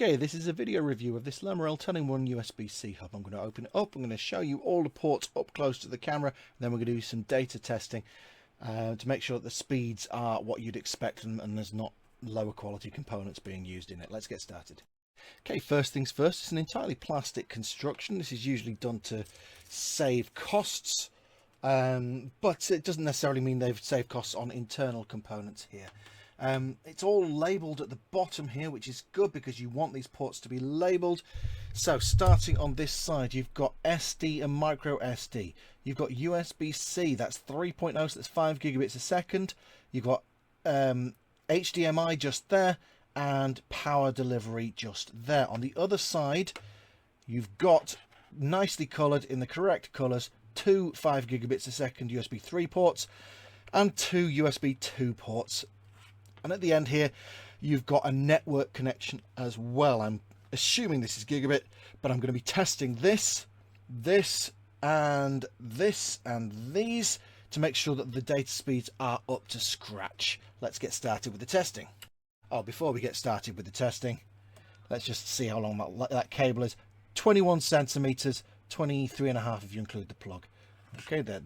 Okay, this is a video review of this Lemorele 10-in-1 USB-C hub. I'm going to open it up, I'm going to show you all the ports up close to the camera, and then we're going to do some data testing to make sure that the speeds are what you'd expect and there's not lower quality components being used in it. Let's get started. Okay, first things first, it's an entirely plastic construction. This is usually done to save costs, but it doesn't necessarily mean they've saved costs on internal components here. It's all labelled at the bottom here, which is good because you want these ports to be labelled. So starting on this side, you've got SD and micro SD. You've got USB-C, that's 3.0, so that's 5 gigabits a second. You've got HDMI just there, and power delivery just there. On the other side, you've got, nicely coloured in the correct colours, 2 5 gigabits a second USB 3 ports and 2 USB 2 ports. And at the end here, you've got a network connection as well. I'm assuming this is gigabit, but I'm going to be testing this, and these to make sure that the data speeds are up to scratch. Let's get started with the testing. Oh, before we get started with the testing, let's just see how long that cable is. 21 centimeters, 23.5 if you include the plug. Okay, the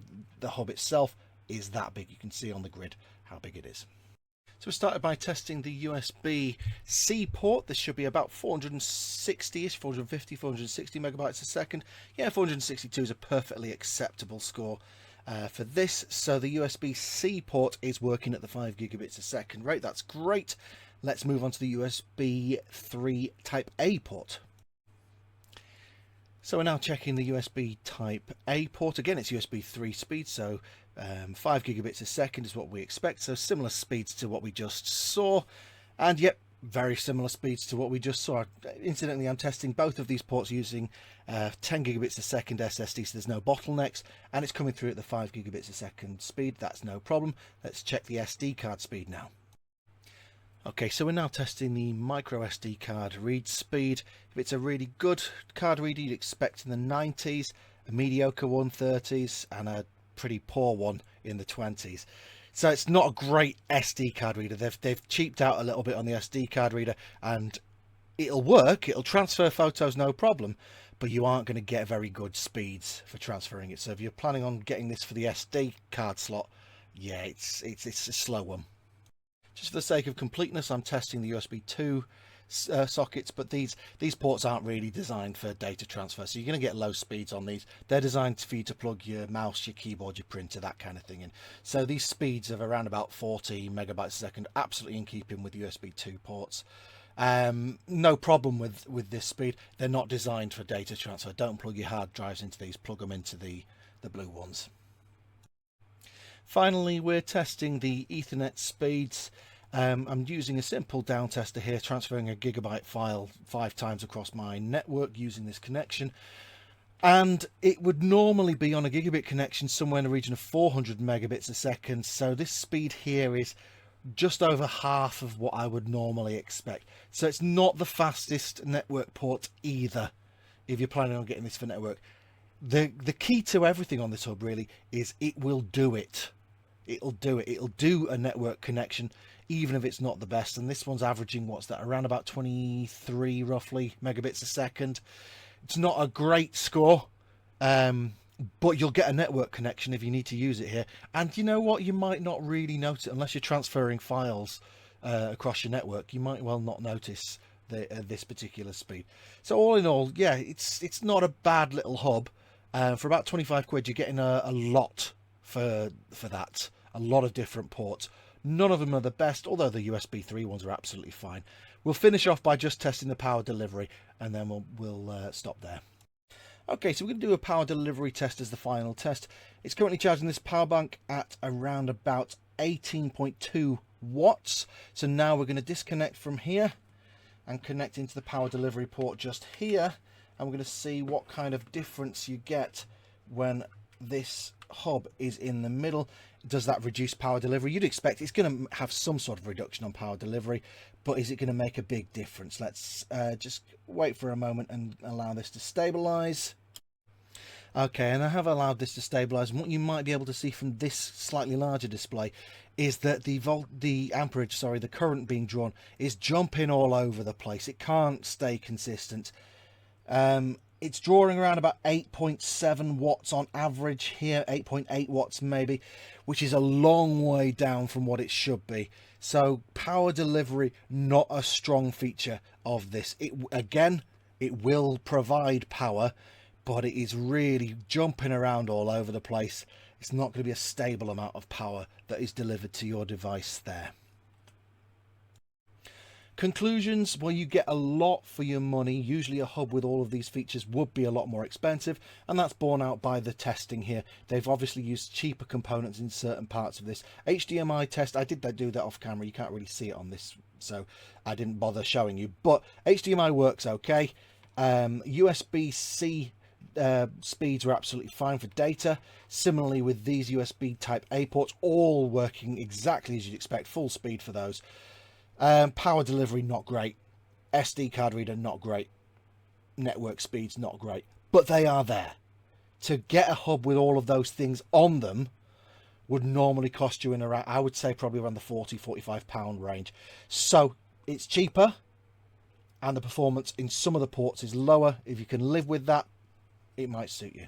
hub itself is that big. You can see on the grid how big it is. So we started by testing the USB-C port. This should be about 460-ish, 450, 460 megabytes a second. Yeah, 462 is a perfectly acceptable score for this. So the USB-C port is working at the 5 gigabits a second rate. That's great. Let's move on to the USB 3 Type A port. So we're now checking the USB Type A port. Again, it's USB 3 speed, so 5 gigabits a second is what we expect. So similar speeds to what we just saw. And yep, very similar speeds to what we just saw. Incidentally, I'm testing both of these ports using 10 gigabits a second SSD, so there's no bottlenecks. And it's coming through at the 5 gigabits a second speed. That's no problem. Let's check the SD card speed now. Okay, so we're now testing the micro SD card read speed. If it's a really good card reader, you'd expect in the 90s, a mediocre 130s, and a pretty poor one in the 20s. So it's not a great SD card reader. They've cheaped out a little bit on the SD card reader, and it'll work. It'll transfer photos, no problem, but you aren't going to get very good speeds for transferring it. So if you're planning on getting this for the SD card slot, yeah, it's a slow one. Just for the sake of completeness, I'm testing the USB 2 sockets, but these ports aren't really designed for data transfer, so you're going to get low speeds on these. They're designed for you to plug your mouse, your keyboard, your printer, that kind of thing in. So these speeds of around about 40 megabytes a second, absolutely in keeping with USB 2 ports. No problem with this speed. They're not designed for data transfer. Don't plug your hard drives into these, plug them into the blue ones. Finally, we're testing the Ethernet speeds. I'm using a simple down tester here, transferring a gigabyte file 5 times across my network using this connection. And it would normally be on a gigabit connection somewhere in the region of 400 megabits a second. So this speed here is just over half of what I would normally expect. So it's not the fastest network port either, if you're planning on getting this for network. The key to everything on this hub really is it will do it. It'll do a network connection, even if it's not the best. And this one's averaging, what's that, around about 23 roughly megabits a second. It's not a great score, but you'll get a network connection if you need to use it here. And you know what, you might not really notice it unless you're transferring files across your network. You might well not notice this particular speed. So all in all, yeah, it's not a bad little hub. For about 25 quid, you're getting a lot for that. A lot of different ports. None of them are the best, although the USB 3 ones are absolutely fine. We'll finish off by just testing the power delivery, and then we'll stop there. Okay, so we're going to do a power delivery test as the final test. It's currently charging this power bank at around about 18.2 watts. So now we're going to disconnect from here and connect into the power delivery port just here. And we're going to see what kind of difference you get when this hub is in the middle. Does that reduce power delivery? You'd expect it's going to have some sort of reduction on power delivery, but is it going to make a big difference? Let's just wait for a moment and allow this to stabilize. Okay, and I have allowed this to stabilize, and what you might be able to see from this slightly larger display is that the amperage, sorry, the current being drawn is jumping all over the place. It can't stay consistent. It's drawing around about 8.7 watts on average here, 8.8 watts maybe, which is a long way down from what it should be. So power delivery, not a strong feature of this. It will provide power, but it is really jumping around all over the place. It's not going to be a stable amount of power that is delivered to your device there. Conclusions, well, you get a lot for your money. Usually a hub with all of these features would be a lot more expensive, and that's borne out by the testing here. They've obviously used cheaper components in certain parts of this. HDMI test, I did do that off camera. You can't really see it on this, so I didn't bother showing you, but HDMI works okay. USB-C speeds were absolutely fine for data. Similarly with these USB type A ports, all working exactly as you'd expect, full speed for those. Power delivery, not great. SD card reader, not great. Network speeds, not great. But they are there. To get a hub with all of those things on them would normally cost you in around, I would say probably around the £40–45 range. So it's cheaper, and the performance in some of the ports is lower. If you can live with that, it might suit you.